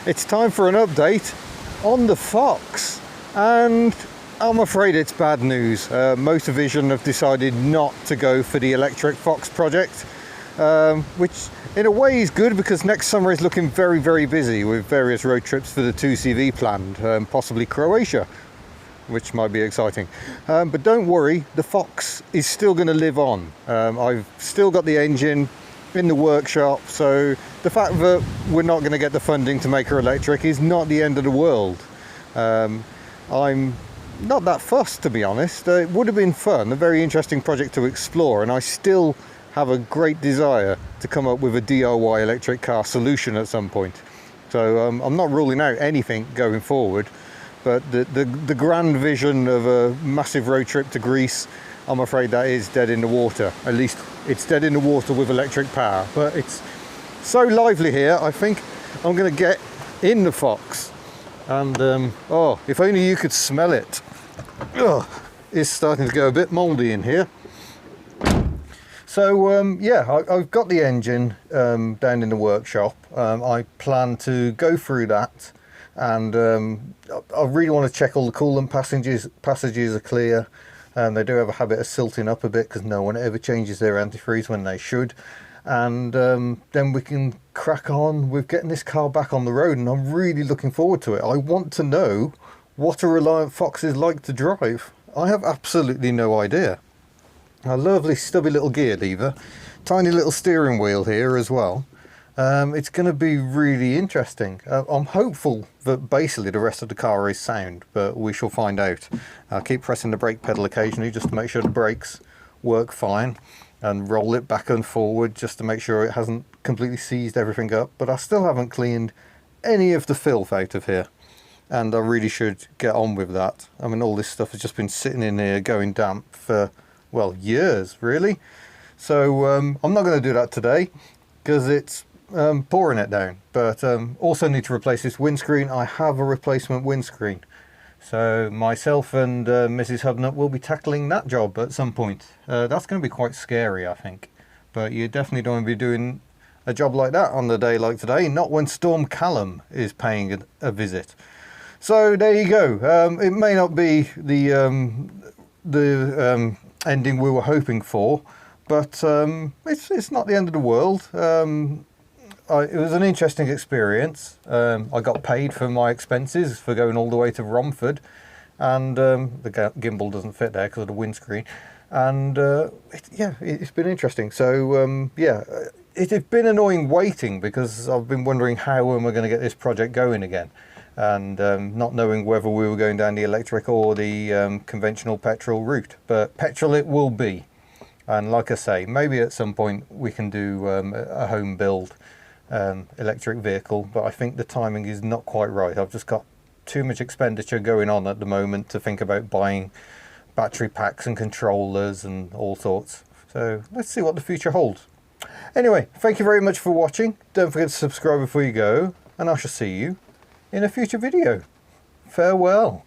It's time for an update on the Fox, and I'm afraid it's bad news. Motorvision have decided not to go for the electric Fox project, which in a way is good because next summer is looking very, very busy with various road trips for the 2CV planned, possibly Croatia, which might be exciting. But don't worry, the Fox is still going to live on. I've still got the engine in the workshop, so the fact that we're not going to get the funding to make her electric is not the end of the world. I'm not that fussed, to be honest. It would have been fun, a very interesting project to explore, and I still have a great desire to come up with a DIY electric car solution at some point. So I'm not ruling out anything going forward, but the grand vision of a massive road trip to Greece, I'm afraid that is dead in the water. At least it's dead in the water with electric power. But it's so lively here, I think I'm going to get in the Fox. And oh, if only you could smell it. Ugh, it's starting to go a bit mouldy in here. So yeah, I've got the engine down in the workshop. I plan to go through that, and I really want to check all the coolant passages are clear. They do have a habit of silting up a bit because no one ever changes their antifreeze when they should. And then we can crack on with getting this car back on the road, and I'm really looking forward to it. I want to know what a Reliant Fox is like to drive. I have absolutely no idea. A lovely stubby little gear lever, tiny little steering wheel here as well. It's going to be really interesting. I'm hopeful that basically the rest of the car is sound, but we shall find out. I'll keep pressing the brake pedal occasionally just to make sure the brakes work fine, and roll it back and forward just to make sure it hasn't completely seized everything up. But I still haven't cleaned any of the filth out of here, and I really should get on with that. I mean, all this stuff has just been sitting in here going damp for, well, years really. So I'm not going to do that today because it's pouring it down. But also need to replace this windscreen. I have a replacement windscreen, so myself and Mrs. Hubnut will be tackling that job at some point. That's going to be quite scary, I think, but you definitely don't want to be doing a job like that on a day like today, not when Storm Callum is paying a visit. So there you go. It may not be the ending we were hoping for, but it's not the end of the world. It was an interesting experience. I got paid for my expenses for going all the way to Romford, and the gimbal doesn't fit there because of the windscreen, and yeah, it's been interesting. So yeah, it has been annoying waiting because I've been wondering how am I going to get this project going again, and not knowing whether we were going down the electric or the conventional petrol route. But petrol it will be, and like I say, maybe at some point we can do a home build electric vehicle, but I think the timing is not quite right. I've just got too much expenditure going on at the moment to think about buying battery packs and controllers and all sorts. So let's see what the future holds. Anyway, thank you very much for watching. Don't forget to subscribe before you go, and I shall see you in a future video. Farewell.